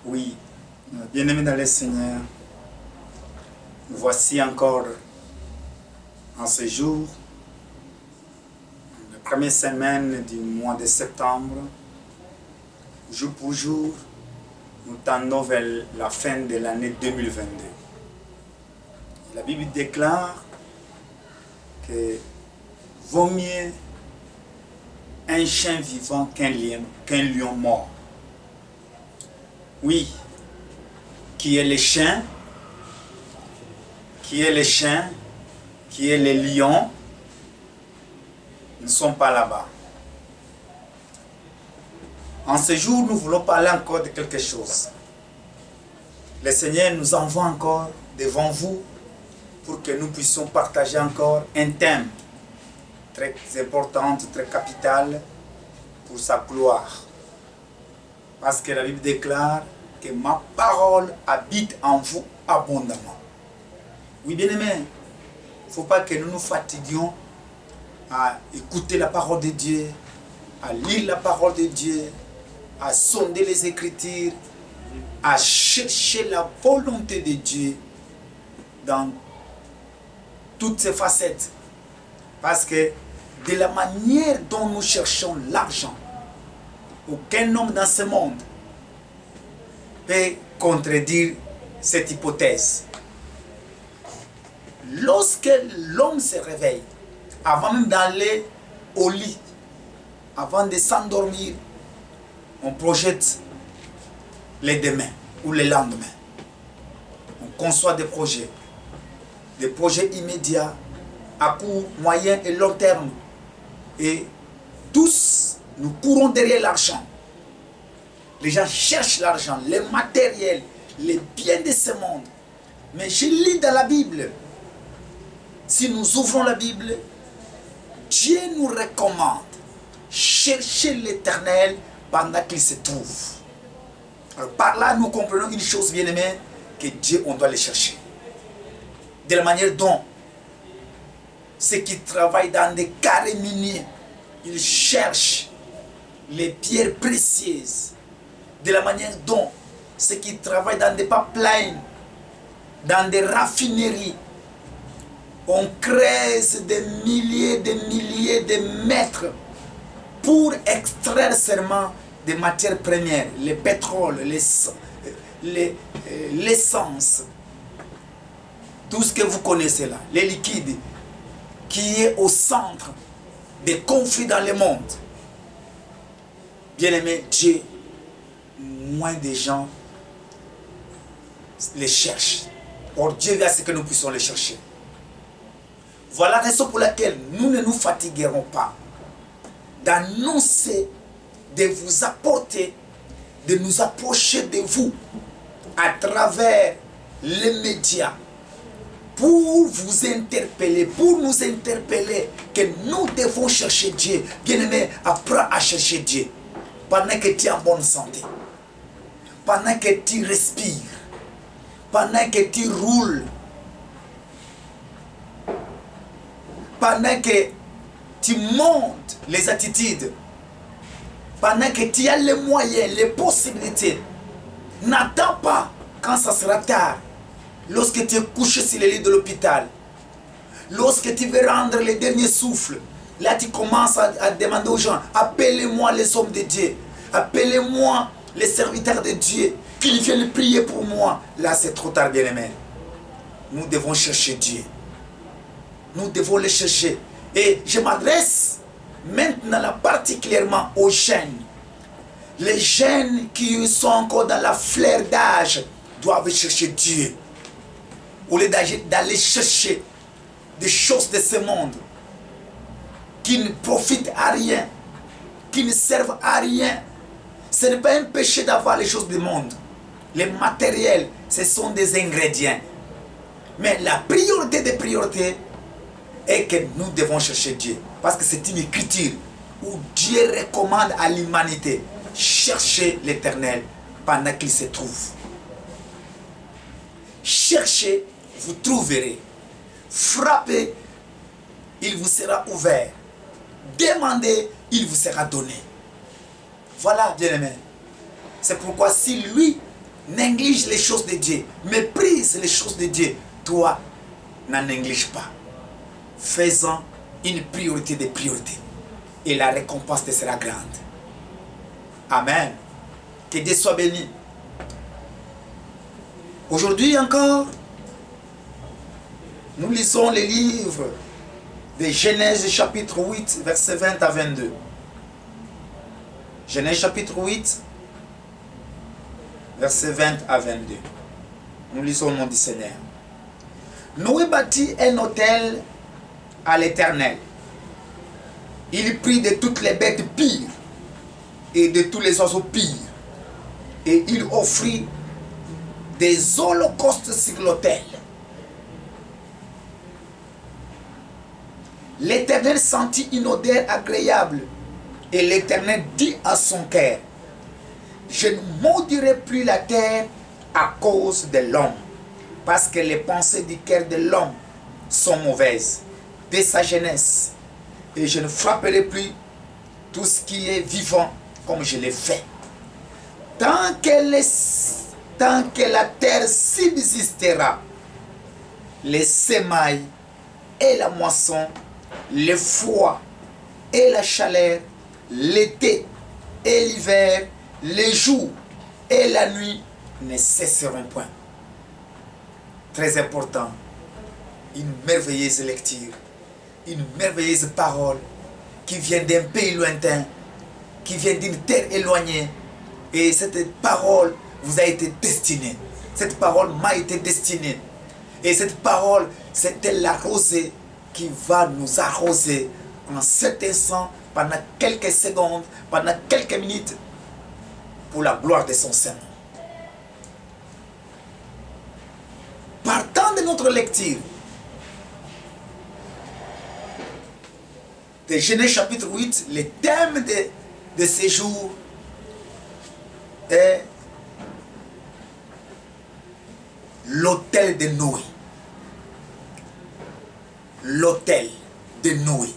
Oui, bien-aimés dans le Seigneur, nous voici encore en ce jour, la première semaine du mois de septembre, jour pour jour, nous tendons vers la fin de l'année 2022. La Bible déclare que vaut mieux un chien vivant qu'un lion mort. Oui, qui est le chien, qui est le lion, ne sont pas là-bas. En ce jour, nous voulons parler encore de quelque chose. Le Seigneur nous envoie encore devant vous pour que nous puissions partager encore un thème très important, très capital pour sa gloire. Parce que la Bible déclare que ma parole habite en vous abondamment. Oui, bien-aimés, il ne faut pas que nous nous fatiguions à écouter la parole de Dieu, à lire la parole de Dieu, à sonder les Écritures, à chercher la volonté de Dieu dans toutes ses facettes. Parce que de la manière dont nous cherchons l'argent, aucun homme dans ce monde peut contredire cette hypothèse. Lorsque l'homme se réveille, avant même d'aller au lit, avant de s'endormir, on projette les demain ou les lendemains. On conçoit des projets immédiats, à court, moyen et long terme. Et tous, nous courons derrière l'argent. Les gens cherchent l'argent, les matériels, les biens de ce monde. Mais je lis dans la Bible, si nous ouvrons la Bible, Dieu nous recommande chercher l'Éternel pendant qu'il se trouve. Alors par là, nous comprenons une chose, bien-aimée, que Dieu, on doit le chercher. De la manière dont ceux qui travaillent dans des carrés miniers, ils cherchent les pierres précieuses. De la manière dont ceux qui travaillent dans des pipelines, dans des raffineries, on creuse des milliers de mètres pour extraire seulement des matières premières, le pétrole, l'essence, tout ce que vous connaissez là, les liquides, qui est au centre des conflits dans le monde. Bien-aimé, Dieu, moins de gens les cherchent. Or, Dieu veut à ce que nous puissions les chercher. Voilà la raison pour laquelle nous ne nous fatiguerons pas d'annoncer, de vous apporter, de nous approcher de vous à travers les médias pour vous interpeller, pour nous interpeller que nous devons chercher Dieu. Bien-aimé, apprends à chercher Dieu pendant que tu es en bonne santé, pendant que tu respires, pendant que tu roules, pendant que tu montes les attitudes, pendant que tu as les moyens, les possibilités. N'attends pas quand ça sera tard, lorsque tu es couché sur le lit de l'hôpital, lorsque tu veux rendre les derniers souffles. Là tu commences à demander aux gens, appelez-moi les hommes de Dieu, appelez-moi les serviteurs de Dieu, qu'ils viennent prier pour moi. Là c'est trop tard, bien-aimé. Nous devons chercher Dieu. Nous devons le chercher. Et je m'adresse maintenant là particulièrement aux jeunes. Les jeunes qui sont encore dans la fleur d'âge doivent chercher Dieu. Au lieu d'aller chercher des choses de ce monde qui ne profitent à rien, qui ne servent à rien. Ce n'est pas un péché d'avoir les choses du monde. Les matériels, ce sont des ingrédients. Mais la priorité des priorités est que nous devons chercher Dieu. Parce que c'est une écriture où Dieu recommande à l'humanité, cherchez l'Éternel pendant qu'il se trouve. Cherchez, vous trouverez. Frappez, il vous sera ouvert. Demandez, il vous sera donné. Voilà, bien-aimé. C'est pourquoi si lui, néglige les choses de Dieu, méprise les choses de Dieu, toi, n'en néglige pas. Fais-en une priorité des priorités. Et la récompense te sera grande. Amen. Que Dieu soit béni. Aujourd'hui encore, nous lisons les livres de Genèse chapitre 8, versets 20 à 22. Genèse chapitre 8, versets 20 à 22. Nous lisons le nom du Seigneur. Noé bâtit un autel à l'Éternel. Il prit de toutes les bêtes pires et de tous les oiseaux pires, et il offrit des holocaustes sur l'autel. L'Éternel sentit une odeur agréable, et l'Éternel dit à son cœur, je ne maudirai plus la terre à cause de l'homme, parce que les pensées du cœur de l'homme sont mauvaises, dès sa jeunesse, et je ne frapperai plus tout ce qui est vivant comme je l'ai fait. Tant que la terre subsistera, les semailles et la moisson, le froid et la chaleur, l'été et l'hiver, les jours et la nuit ne cesseront point. Très important, une merveilleuse lecture, une merveilleuse parole qui vient d'un pays lointain, qui vient d'une terre éloignée. Et cette parole vous a été destinée. Cette parole m'a été destinée. Et cette parole, c'était la rosée qui va nous arroser en cet instant, pendant quelques secondes, pendant quelques minutes, pour la gloire de son Saint. Partant de notre lecture, de Genèse chapitre 8, le thème de ces jours est l'autel de Noé. L'autel de Noé.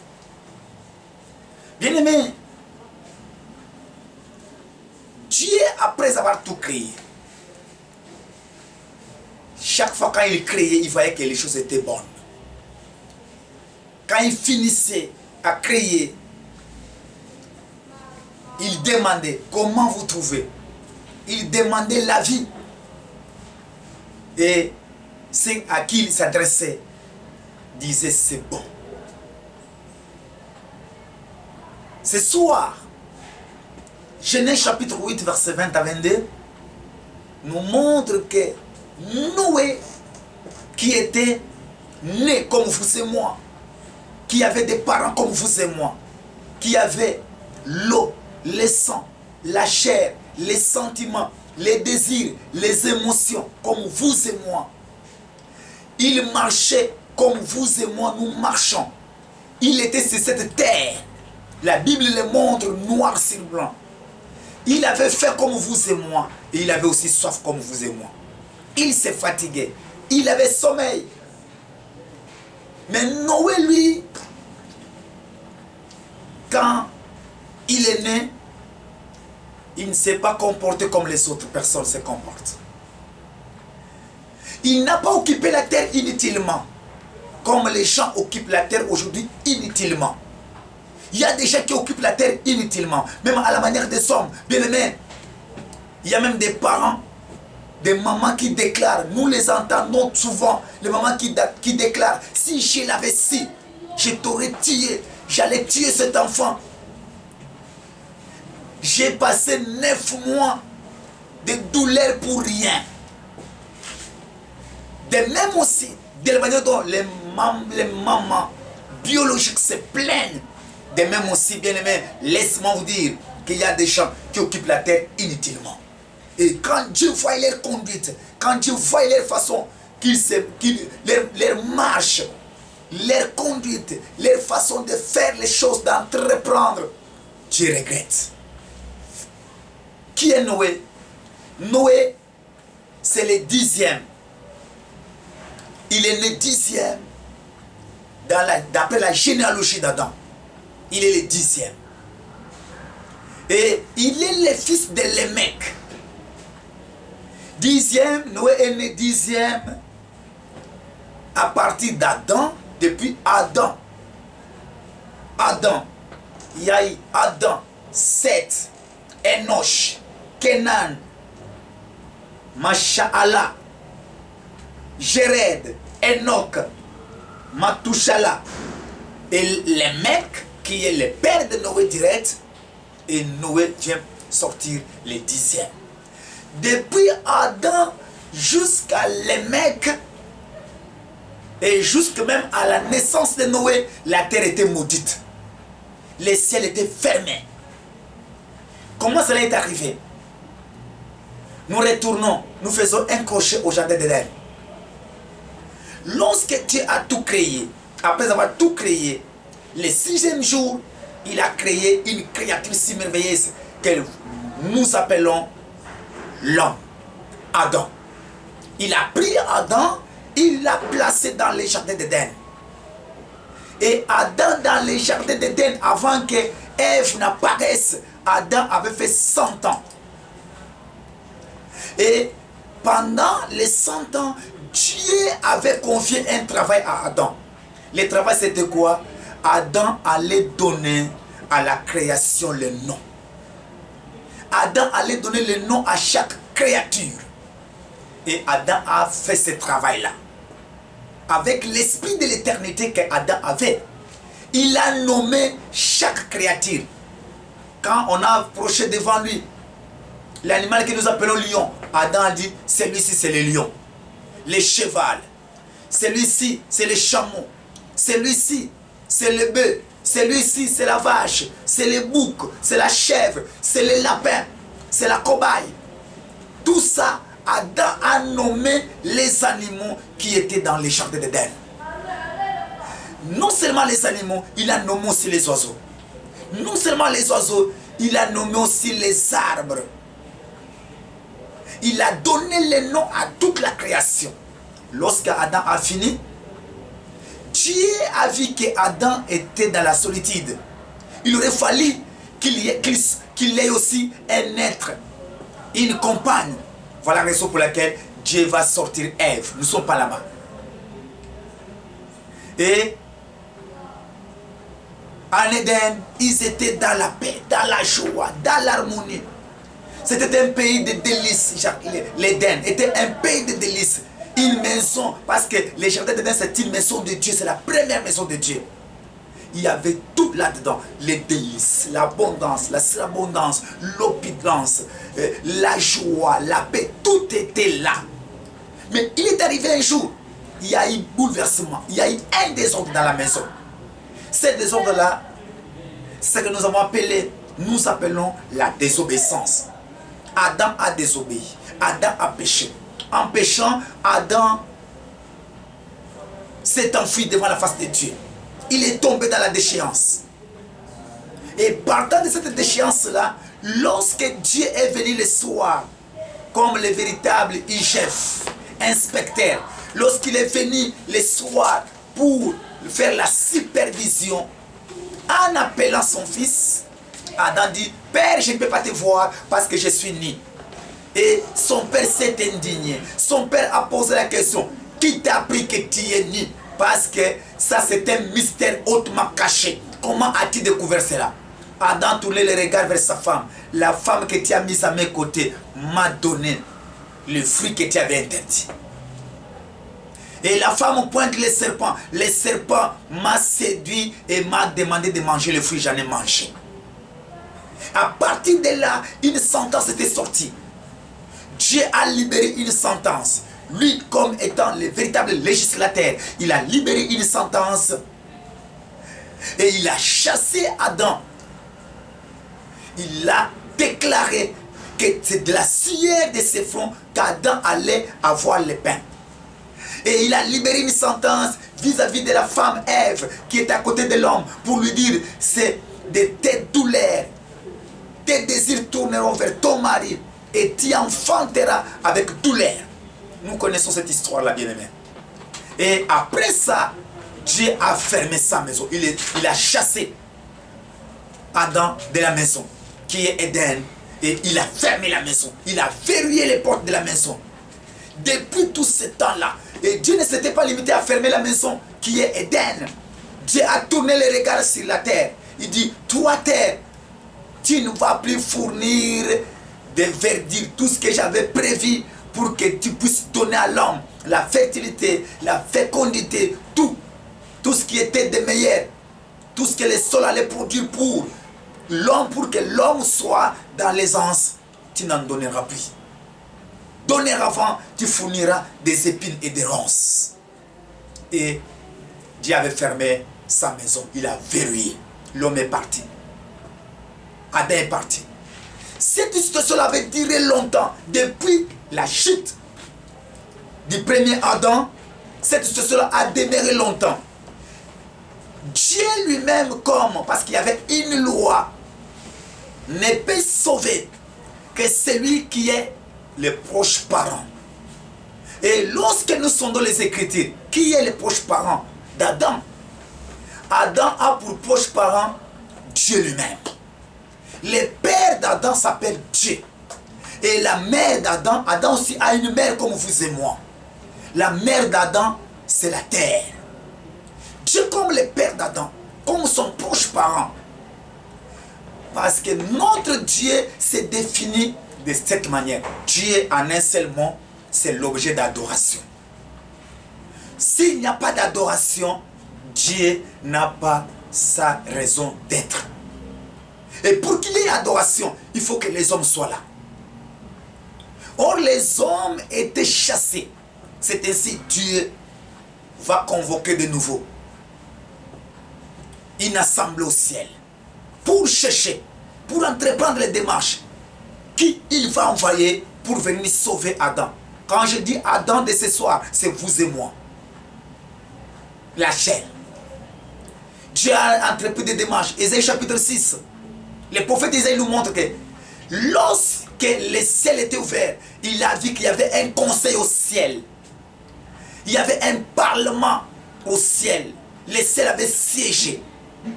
Bien-aimé, Dieu, après avoir tout créé, chaque fois quand il créait, il voyait que les choses étaient bonnes. Quand il finissait à créer, il demandait comment vous trouvez. Il demandait l'avis. Et ceux à qui il s'adressait disaient c'est bon. Ce soir, Genèse chapitre 8, verset 20 à 22, nous montre que Noé, qui était né comme vous et moi, qui avait des parents comme vous et moi, qui avait l'eau, le sang, la chair, les sentiments, les désirs, les émotions, comme vous et moi. Il marchait comme vous et moi, nous marchons. Il était sur cette terre. La Bible le montre noir sur blanc. Il avait fait comme vous et moi, et il avait aussi soif comme vous et moi. Il s'est fatigué, il avait sommeil. Mais Noé, lui, quand il est né, il ne s'est pas comporté comme les autres personnes se comportent. Il n'a pas occupé la terre inutilement, comme les gens occupent la terre aujourd'hui inutilement. Il y a des gens qui occupent la terre inutilement, même à la manière des hommes. Bien aimés, il y a même des parents, des mamans qui déclarent, nous les entendons souvent, les mamans qui déclarent, si je l'avais su, je t'aurais tué, j'allais tuer cet enfant. J'ai passé 9 mois de douleur pour rien. De même aussi, de la manière dont les mamans biologiques se plaignent, de même aussi, bien aimé, laisse-moi vous dire qu'il y a des gens qui occupent la terre inutilement. Et quand Dieu voit leur conduite, quand Dieu voit leur façon, leur marche, leur conduite, leur façon de faire les choses, d'entreprendre, Dieu regrette. Qui est Noé? Noé, c'est le 10e. Il est né 10e d'après la généalogie d'Adam. Il est le 10e. Et il est le fils de Lémec. Dixième, Noé est né dixième à partir d'Adam, depuis Adam. Adam, il y a eu Adam, Seth, Enoch, Kenan, Masha'Allah, Jéred, Enoch, Matouchala. Et les mecs qui est le père de Noé direct, et Noé vient sortir les dixièmes. Depuis Adam jusqu'à les mecs, et jusque même à la naissance de Noé, la terre était maudite. Les ciels étaient fermés. Comment cela est arrivé? Nous retournons, nous faisons un crochet au jardin d'Éden. Lorsque Dieu a tout créé, après avoir tout créé, le sixième jour, il a créé une créature si merveilleuse que nous appelons l'homme, Adam. Il a pris Adam, il l'a placé dans le jardin d'Éden. Et Adam, dans le jardin d'Éden, avant que Ève n'apparaisse, Adam avait fait 100 ans. Et pendant les 100 ans, Dieu avait confié un travail à Adam. Le travail, c'était quoi? Adam allait donner à la création le nom. Adam allait donner le nom à chaque créature. Et Adam a fait ce travail-là. Avec l'esprit de l'éternité qu'Adam avait, il a nommé chaque créature. Quand on a approché devant lui l'animal que nous appelons lion, Adam a dit, celui-ci c'est le lion. Le cheval, celui-ci c'est le chameau, celui-ci c'est le bœuf, celui-ci c'est la vache, c'est le bouc, c'est la chèvre, c'est le lapin, c'est la cobaye. Tout ça, Adam a nommé les animaux qui étaient dans les jardins d'Éden. Non seulement les animaux, il a nommé aussi les oiseaux. Non seulement les oiseaux, il a nommé aussi les arbres. Il a donné les noms à toute la création. Lorsque Adam a fini, Dieu a vu que Adam était dans la solitude. Il aurait fallu qu'il ait aussi un être, une compagne. Voilà la raison pour laquelle Dieu va sortir Ève. Nous ne sommes pas là-bas. Et en Éden, ils étaient dans la paix, dans la joie, dans l'harmonie. C'était un pays de délices. L'Éden était un pays de délices. Une maison, parce que le jardin d'Éden, c'est une maison de Dieu, c'est la première maison de Dieu. Il y avait tout là-dedans, les délices, l'abondance, la surabondance, l'opulence, la joie, la paix, tout était là. Mais il est arrivé un jour, il y a eu bouleversement, il y a eu un désordre dans la maison. Ce désordre-là, c'est ce que nous avons appelé, nous appelons la désobéissance. Adam a désobéi, Adam a péché. En péchant, Adam s'est enfui devant la face de Dieu. Il est tombé dans la déchéance. Et partant de cette déchéance-là, lorsque Dieu est venu le soir, comme le véritable IGF, inspecteur, lorsqu'il est venu le soir pour faire la supervision, en appelant son fils, Adam dit, Père, je ne peux pas te voir parce que je suis né. Et son père s'est indigné. Son père a posé la question, qui t'a appris que tu es né? Parce que ça c'est un mystère hautement caché. Comment as-tu découvert cela? Adam tournait le regard vers sa femme. La femme que tu as mise à mes côtés m'a donné le fruit que tu avais interdit. Et la femme pointe le serpent. Le serpent m'a séduit et m'a demandé de manger le fruit, j'en ai mangé. À partir de là, une sentence était sortie. Dieu a libéré une sentence. Lui, comme étant le véritable législateur, il a libéré une sentence et il a chassé Adam. Il a déclaré que c'est de la sueur de ses fronts qu'Adam allait avoir le pain. Et il a libéré une sentence vis-à-vis de la femme Ève qui est à côté de l'homme pour lui dire, c'est de tes douleurs, tes désirs tourneront vers ton mari et tu enfanteras avec douleur. Nous connaissons cette histoire-là, bien-aimé. Et après ça, Dieu a fermé sa maison. Il a chassé Adam de la maison, qui est Éden. Et il a fermé la maison. Il a verrouillé les portes de la maison. Depuis tout ce temps-là. Et Dieu ne s'était pas limité à fermer la maison qui est Éden. Dieu a tourné les regards sur la terre. Il dit, toi terre, tu ne vas plus fournir des verdure, tout ce que j'avais prévu pour que tu puisses donner à l'homme la fertilité, la fécondité, tout ce qui était de meilleur, tout ce que le sol allait produire pour l'homme, pour que l'homme soit dans l'aisance, tu n'en donneras plus. Dorénavant, tu fourniras des épines et des ronces. Et Dieu avait fermé sa maison, il a verrouillé. L'homme est parti. Adam est parti. Cette situation avait duré longtemps. Depuis la chute du premier Adam, cette situation a demeuré longtemps. Dieu lui-même, parce qu'il y avait une loi, ne peut sauver que celui qui est le proche parent. Et lorsque nous sondons les Écritures, qui est le proche parent d'Adam? Adam a pour proche parent Dieu lui-même. Le père d'Adam s'appelle Dieu. Et la mère d'Adam, Adam aussi a une mère comme vous et moi. La mère d'Adam, c'est la terre. Dieu comme le père d'Adam, comme son proche parent. Parce que notre Dieu s'est défini de cette manière. Dieu en un seul mot, c'est l'objet d'adoration. S'il n'y a pas d'adoration, Dieu n'a pas sa raison d'être. Et pour qu'il y ait adoration, il faut que les hommes soient là. Or, les hommes étaient chassés. C'est ainsi Dieu va convoquer de nouveau une assemblée au ciel pour chercher, pour entreprendre les démarches qui il va envoyer pour venir sauver Adam. Quand je dis Adam de ce soir, c'est vous et moi. La chair. Dieu a entrepris des démarches. Ésaïe chapitre 6. Le prophète Isaïe nous montre que lorsque le ciel était ouvert, il a vu qu'il y avait un conseil au ciel. Il y avait un parlement au ciel. Le ciel avait siégé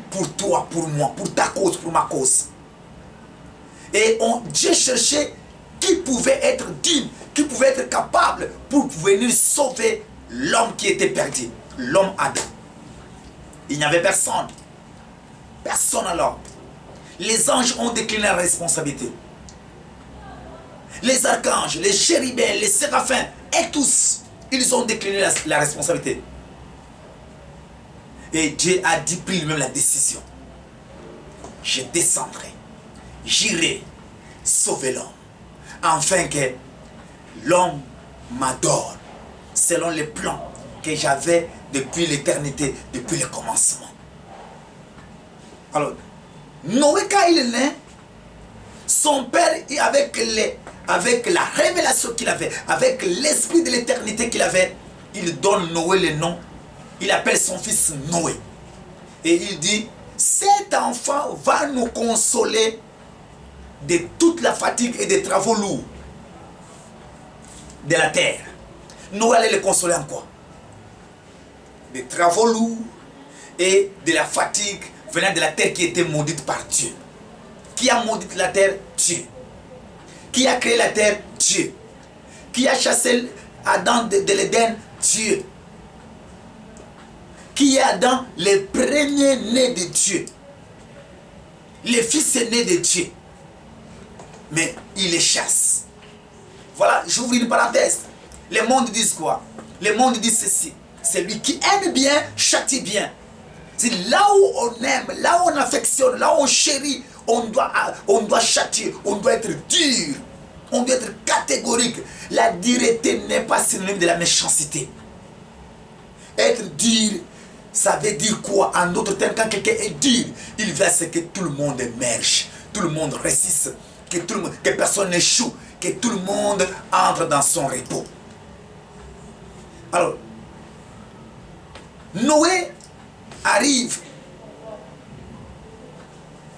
pour toi, pour moi, pour ta cause, pour ma cause. Et Dieu cherchait qui pouvait être digne, qui pouvait être capable pour venir sauver l'homme qui était perdu. L'homme Adam. Il n'y avait personne. Personne alors. Les anges ont décliné la responsabilité. Les archanges, les chérubins, les séraphins, et tous, ils ont décliné la responsabilité. Et Dieu a dit, pris lui-même la décision. Je descendrai, j'irai sauver l'homme, afin que l'homme m'adore, selon les plans que j'avais depuis l'éternité, depuis le commencement. Alors, Noé, quand il est né, son père, avec la révélation qu'il avait, avec l'esprit de l'éternité qu'il avait, il donne Noé le nom, il appelle son fils Noé. Et il dit, cet enfant va nous consoler de toute la fatigue et des travaux lourds de la terre. Noé allait le consoler en quoi? Des travaux lourds et de la fatigue venant de la terre qui était maudite par Dieu. Qui a maudit la terre? Dieu. Qui a créé la terre? Dieu. Qui a chassé Adam de l'Éden? Dieu. Qui est Adam? Le premier-né de Dieu. Le fils aîné de Dieu. Mais il les chasse. Voilà, j'ouvre une parenthèse. Le monde dit quoi? Le monde dit ceci. Celui qui aime bien, châtie bien. C'est là où on aime, là où on affectionne, là où on chérit, on doit châtier, on doit être dur, on doit être catégorique. La dureté n'est pas synonyme de la méchanceté. Être dur, ça veut dire quoi? En d'autres termes, quand quelqu'un est dur, il veut ce que tout le monde émerge, tout le monde résiste, que personne n'échoue, que tout le monde entre dans son repos. Alors, Noé arrive.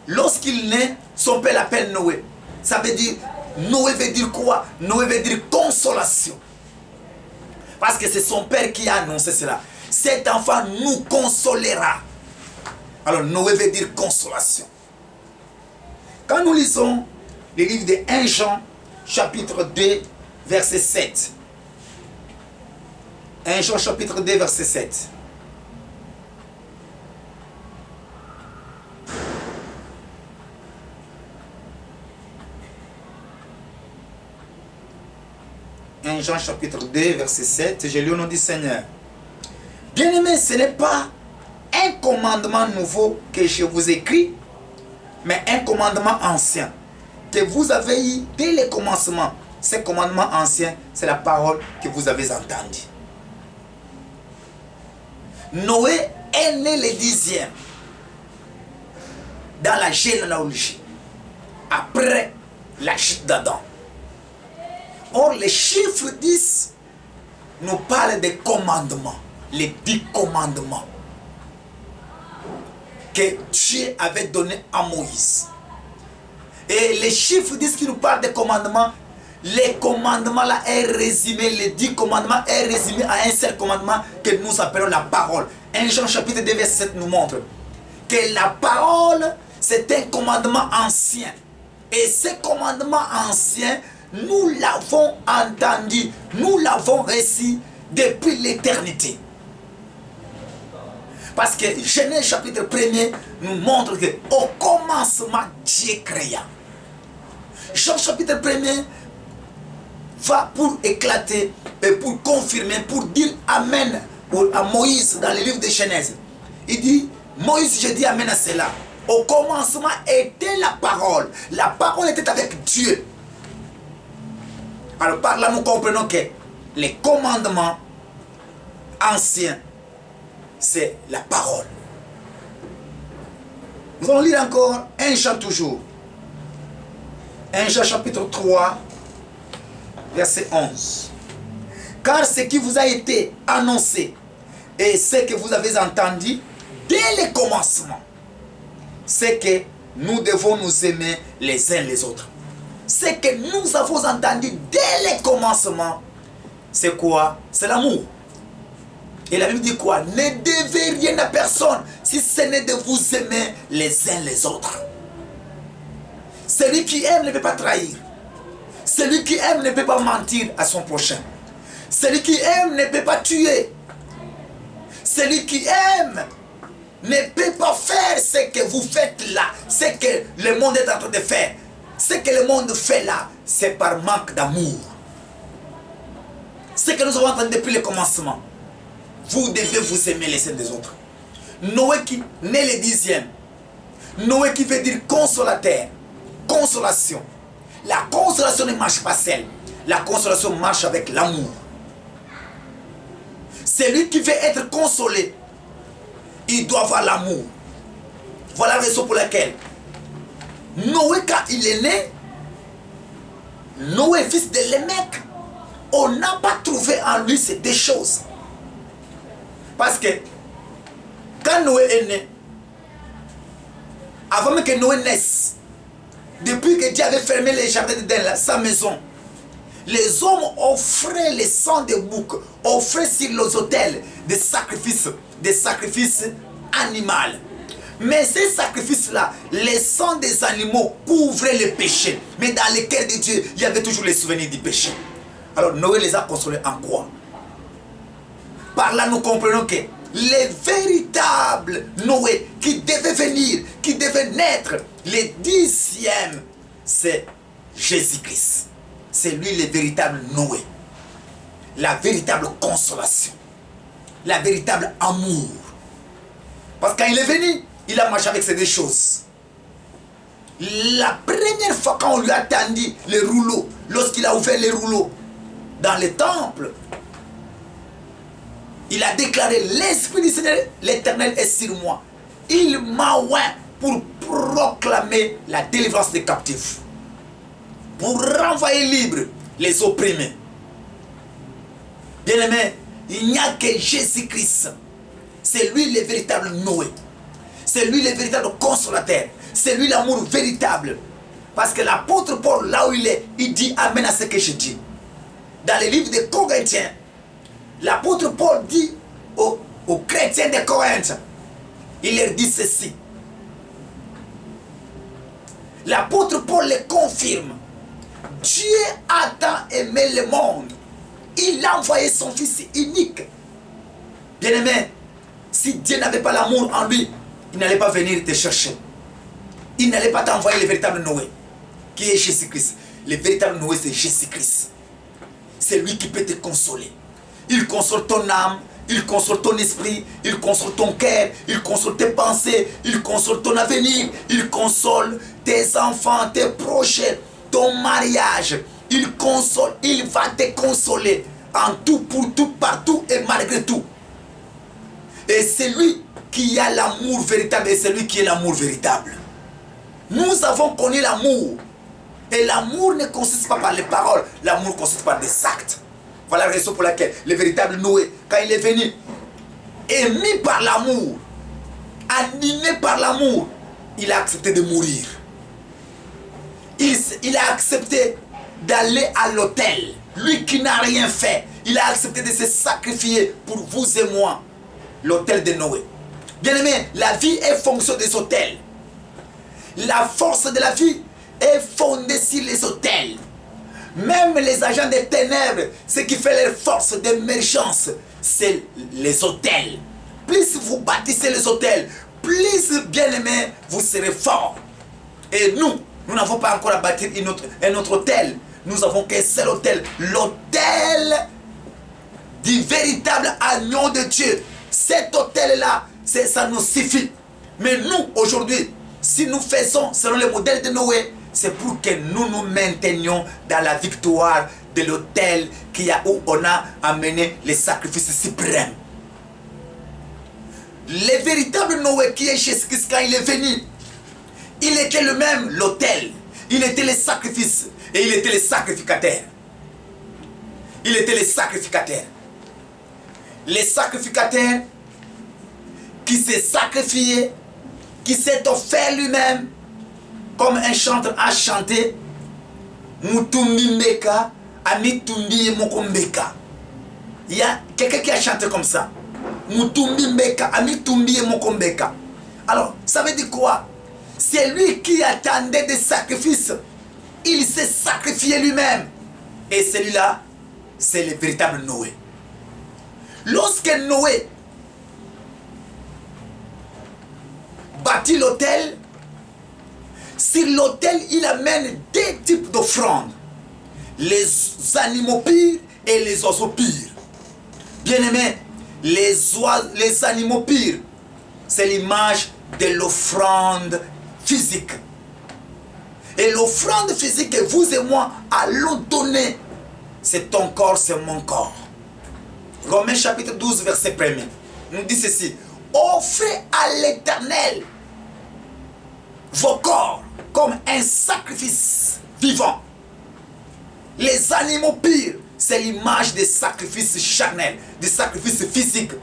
Lorsqu'il naît, son père l'appelle Noé. Ça veut dire, Noé veut dire quoi? Noé veut dire consolation. Parce que c'est son père qui a annoncé cela. Cet enfant nous consolera. Alors Noé veut dire consolation. Quand nous lisons le livre de 1 Jean, chapitre 2, verset 7. 1 Jean chapitre 2, verset 7. Jean chapitre 2, verset 7, je lis au nom du Seigneur. Bien-aimés, ce n'est pas un commandement nouveau que je vous écris, mais un commandement ancien que vous avez eu dès le commencement. Ce commandement ancien, c'est la parole que vous avez entendue. Noé est né le 10e dans la généalogie, après la chute d'Adam. Or, le chiffre 10 nous parle des commandements, les 10 commandements que Dieu avait donnés à Moïse. Et les chiffres 10 qui nous parlent des commandements, les commandements là est résumé, les 10 commandements est résumé à un seul commandement que nous appelons la parole. 1 Jean chapitre 2 verset 7 nous montre que la parole c'est un commandement ancien. Et ce commandement ancien, nous l'avons entendu, nous l'avons reçu depuis l'éternité. Parce que Genèse chapitre 1er nous montre que au commencement Dieu créa. Jean chapitre 1er va pour éclater et pour confirmer, pour dire Amen à Moïse dans le livre de Genèse. Il dit, Moïse, je dis Amen à cela. Au commencement était la parole. La parole était avec Dieu. Alors par là, nous comprenons que les commandements anciens, c'est la parole. Nous allons lire encore 1 Jean toujours. 1 Jean chapitre 3, verset 11. Car ce qui vous a été annoncé et ce que vous avez entendu dès le commencement, c'est que nous devons nous aimer les uns les autres. Ce que nous avons entendu dès le commencement, c'est quoi? C'est l'amour. Et la Bible dit quoi? Ne devez rien à personne si ce n'est de vous aimer les uns les autres. Celui qui aime ne peut pas trahir. Celui qui aime ne peut pas mentir à son prochain. Celui qui aime ne peut pas tuer. Celui qui aime ne peut pas faire ce que vous faites là, ce que le monde est en train de faire. Ce que le monde fait là, c'est par manque d'amour. Ce que nous avons entendu depuis le commencement. Vous devez vous aimer les uns des autres. Noé qui naît le 10e. Noé qui veut dire consolateur. Consolation. La consolation ne marche pas seule. La consolation marche avec l'amour. Celui qui veut être consolé, il doit avoir l'amour. Voilà la raison pour laquelle Noé, quand il est né, Noé, fils de Lémec, on n'a pas trouvé en lui ces deux choses. Parce que quand Noé est né, avant même que Noé naisse, depuis que Dieu avait fermé les jardins d'Éden, sa maison, les hommes offraient le sang de bouc, offraient sur les autels des sacrifices animaux. Mais ces sacrifices-là, les sangs des animaux couvraient le péché. Mais dans le cœur de Dieu, il y avait toujours les souvenirs du péché. Alors Noé les a consolés en quoi? Par là, nous comprenons que le véritable Noé qui devait venir, qui devait naître, le 10e, c'est Jésus-Christ. C'est lui le véritable Noé. La véritable consolation. La véritable amour. Parce que quand il est venu, il a marché avec ces deux choses. La première fois quand on lui a tendu les rouleaux, lorsqu'il a ouvert les rouleaux dans le temple, il a déclaré: l'Esprit du Seigneur, l'Éternel est sur moi. Il m'a oint pour proclamer la délivrance des captifs, pour renvoyer libre les opprimés. Bien-aimé, il n'y a que Jésus-Christ. C'est lui le véritable Noé. C'est lui le véritable consolateur. C'est lui l'amour véritable. Parce que l'apôtre Paul, là où il est, il dit Amen à ce que je dis. Dans le livre des Corinthiens, l'apôtre Paul dit aux chrétiens de Corinthe, il leur dit ceci. L'apôtre Paul le confirme. Dieu a tant aimé le monde. Il a envoyé son Fils unique, Bien-aimé, si Dieu n'avait pas l'amour en lui, il n'allait pas venir te chercher. Il n'allait pas t'envoyer le véritable Noé, qui est Jésus-Christ. Le véritable Noé, c'est Jésus-Christ. C'est lui qui peut te consoler. Il console ton âme, il console ton esprit, il console ton cœur, il console tes pensées, il console ton avenir, il console tes enfants, tes projets, ton mariage. Il console, il va te consoler en tout, pour tout, partout et malgré tout. Et c'est lui qui a l'amour véritable et c'est lui qui est l'amour véritable. Nous avons connu l'amour. Et l'amour ne consiste pas par les paroles, l'amour consiste par des actes. Voilà la raison pour laquelle le véritable Noé, quand il est venu, émis par l'amour, animé par l'amour, il a accepté de mourir. Il a accepté d'aller à l'autel. Lui qui n'a rien fait, il a accepté de se sacrifier pour vous et moi. L'autel de Noé. Bien aimé, la vie est fonction des autels. La force de la vie est fondée sur les autels. Même les agents des ténèbres, ce qui fait leur force d'émergence, c'est les autels. Plus vous bâtissez les autels, plus, bien aimé, vous serez fort. Et nous n'avons pas encore à bâtir un autre autel. Nous avons qu'un seul autel. L'autel du véritable agneau de Dieu. Cet autel-là, ça nous suffit. Mais nous, aujourd'hui, si nous faisons selon le modèle de Noé, c'est pour que nous nous maintenions dans la victoire de l'autel où on a amené les sacrifices suprêmes. Le véritable Noé qui est Jésus-Christ, quand il est venu, il était le même, l'autel. Il était le sacrifice et il était le sacrificateur. Il était le sacrificateur. Le sacrificateur qui s'est sacrifié, qui s'est offert lui-même, comme un chanteur a chanté, Mutumbi Mbeka, Amitumbi Mokombeka. Il y a quelqu'un qui a chanté comme ça. Mutumbi Mbeka, Amitumbi Mokombeka. Alors, ça veut dire quoi? C'est lui qui attendait des sacrifices. Il s'est sacrifié lui-même. Et celui-là, c'est le véritable Noé. Lorsque Noé bâtit l'autel, sur l'autel, il amène deux types d'offrandes. Les animaux purs et les oiseaux purs. Bien aimé, les animaux purs, c'est l'image de l'offrande physique. Et l'offrande physique que vous et moi allons donner, c'est ton corps, c'est mon corps. Romains chapitre 12, verset 1er, nous dit ceci: offrez à l'Éternel vos corps comme un sacrifice vivant. Les animaux purs, c'est l'image des sacrifices charnels, des sacrifices physiques.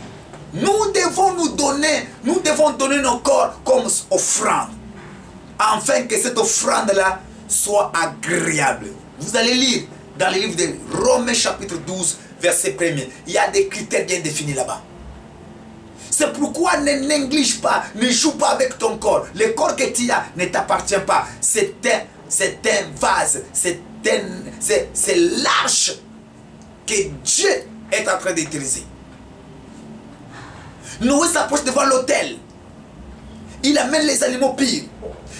Nous devons donner nos corps comme offrande, afin que cette offrande-là soit agréable. Vous allez lire dans le livre de Romains chapitre 12, verset 1er. Il y a des critères bien définis là-bas. C'est pourquoi ne néglige pas, ne joue pas avec ton corps. Le corps que tu as ne t'appartient pas. C'est un vase, c'est l'arche que Dieu est en train d'utiliser. Noé s'approche devant l'autel. Il amène les animaux purs.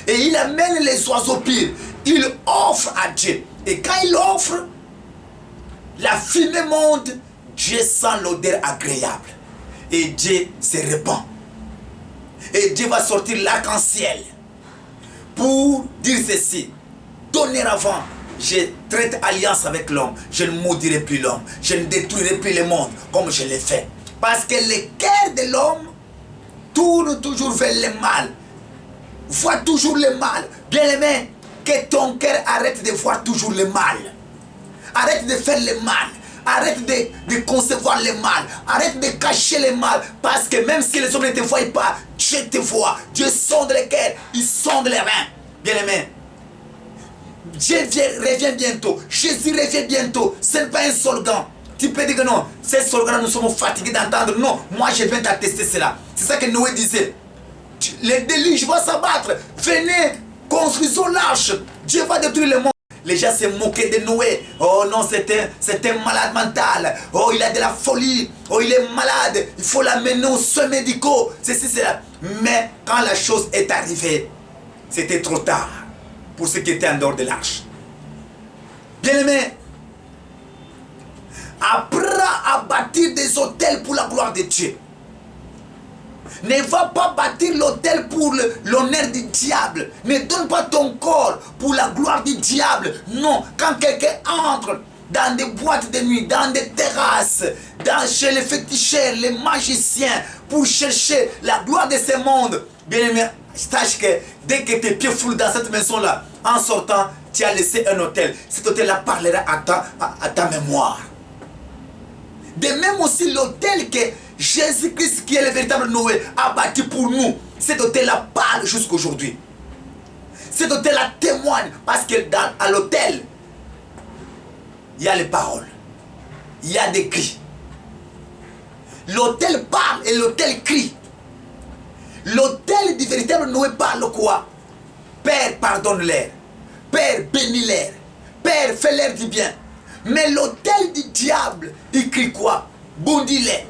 Et il amène les oiseaux purs. Il offre à Dieu. Et quand il offre, la fumée monte. Dieu sent l'odeur agréable. Et Dieu se répand. Et Dieu va sortir l'arc-en-ciel pour dire ceci: dorénavant, je traite alliance avec l'homme. Je ne maudirai plus l'homme. Je ne détruirai plus le monde comme je l'ai fait. Parce que le cœur de l'homme tourne toujours vers le mal. Voit toujours le mal. Bien aimé, que ton cœur arrête de voir toujours le mal. Arrête de faire le mal. Arrête de concevoir le mal. Arrête de cacher le mal. Parce que même si les hommes ne te voient pas, Dieu te voit. Dieu sonde le cœur. Il sonde les reins. Bien aimé, Dieu revient bientôt. Jésus revient bientôt. Ce n'est pas un slogan. Tu peux dire que non, ces slogans, nous sommes fatigués d'entendre. Non, moi je viens t'attester cela. C'est ça que Noé disait. Le déluge va s'abattre. Venez, construisons l'arche. Dieu va détruire le monde. Les gens se moquaient de Noé. Oh non, c'est un malade mental. Oh, il a de la folie. Oh, il est malade. Il faut l'amener aux soins médicaux. Ceci, cela. Mais quand la chose est arrivée, c'était trop tard pour ceux qui étaient en dehors de l'arche. Bien-aimés, apprends à bâtir des hôtels pour la gloire de Dieu. Ne va pas bâtir l'autel pour l'honneur du diable. Ne donne pas ton corps pour la gloire du diable. Non, quand quelqu'un entre dans des boîtes de nuit, dans des terrasses, chez les féticheurs, les magiciens, pour chercher la gloire de ce monde, bien aimé, sache que dès que tes pieds foulent dans cette maison-là, en sortant, tu as laissé un hôtel. Cet hôtel-là parlera à ta mémoire. De même aussi l'hôtel que Jésus-Christ, qui est le véritable Noé, a bâti pour nous. Cet hôtel-là parle jusqu'aujourd'hui. Cet hôtel-là témoigne parce que à l'hôtel, il y a les paroles. Il y a des cris. L'hôtel parle et l'hôtel crie. L'hôtel du véritable Noé parle quoi? Père, pardonne-leur. Père, bénis-leur. Père, fais-leur du bien. Mais l'hôtel du diable, il crie quoi? Bondis-les.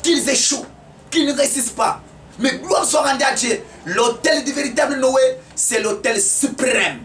Qu'ils échouent, qu'ils ne réussissent pas. Mais gloire soit rendue à Dieu. L'autel du véritable Noé, c'est l'autel suprême.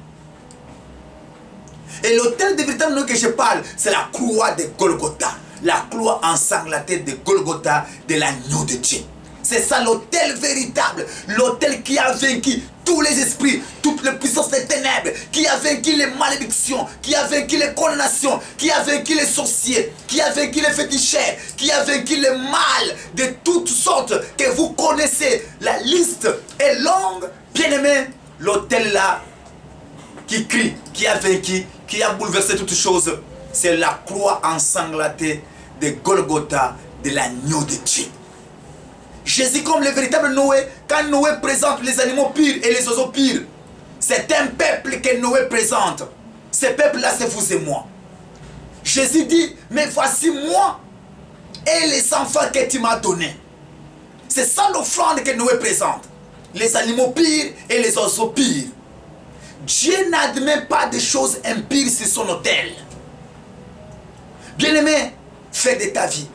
Et l'autel du véritable Noé que je parle, c'est la croix de Golgotha. La croix ensanglantée de Golgotha, de l'agneau de Dieu. C'est ça l'autel véritable. L'autel qui a vaincu tous les esprits, toutes les puissances des ténèbres, qui a vaincu les malédictions, qui a vaincu les condamnations, qui a vaincu les sorciers, qui a vaincu les féticheurs, qui a vaincu le mal de toutes sortes que vous connaissez. La liste est longue, bien aimé. L'autel là qui crie, qui a vaincu, qui a bouleversé toutes choses, c'est la croix ensanglantée de Golgotha, de l'agneau de Dieu. Jésus comme le véritable Noé, quand Noé présente les animaux purs et les oiseaux purs, c'est un peuple que Noé présente. Ce peuple-là, c'est vous et moi. Jésus dit, mais voici moi et les enfants que tu m'as donnés. C'est ça l'offrande que Noé présente. Les animaux purs et les oiseaux purs. Dieu n'admet pas de choses impures sur son autel. Bien-aimé, fais de ta vie,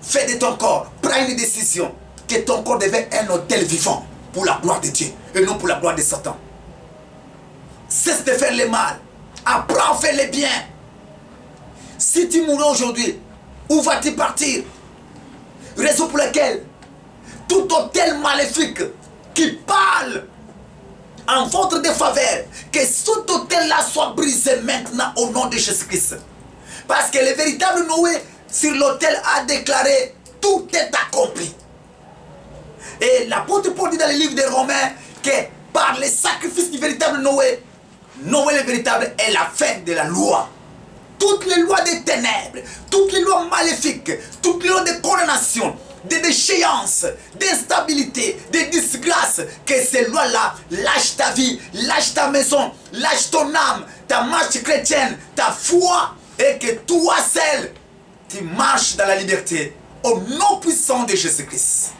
fais de ton corps, prends une décision. Que ton corps devienne un autel vivant pour la gloire de Dieu et non pour la gloire de Satan. Cesse de faire le mal. Apprends à faire le bien. Si tu mourras aujourd'hui, où vas-tu partir? Raison pour laquelle tout autel maléfique qui parle en votre défaveur, que cet autel-là soit brisé maintenant au nom de Jésus-Christ. Parce que le véritable Noé sur l'autel a déclaré tout est accompli. Et l'apôtre Paul dit dans le livre des Romains que par les sacrifices du véritable Noé, Noé le véritable est la fin de la loi. Toutes les lois des ténèbres, toutes les lois maléfiques, toutes les lois de condamnation, de déchéance, d'instabilité, de disgrâce, que ces lois-là lâchent ta vie, lâchent ta maison, lâchent ton âme, ta marche chrétienne, ta foi, et que toi seul, tu marches dans la liberté au nom puissant de Jésus-Christ.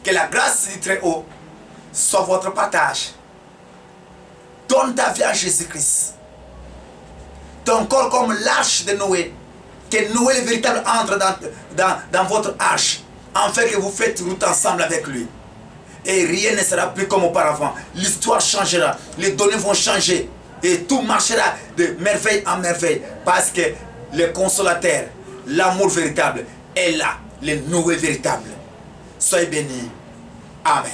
Que la grâce du Très-Haut soit votre partage. Donne ta vie à Jésus-Christ. Ton corps comme l'arche de Noé. Que Noé le véritable entre dans votre arche. Afin que vous faites route ensemble avec lui. Et rien ne sera plus comme auparavant. L'histoire changera. Les données vont changer. Et tout marchera de merveille en merveille. Parce que le consolateur, l'amour véritable est là. Le Noé véritable. Soyez bénis. Amen.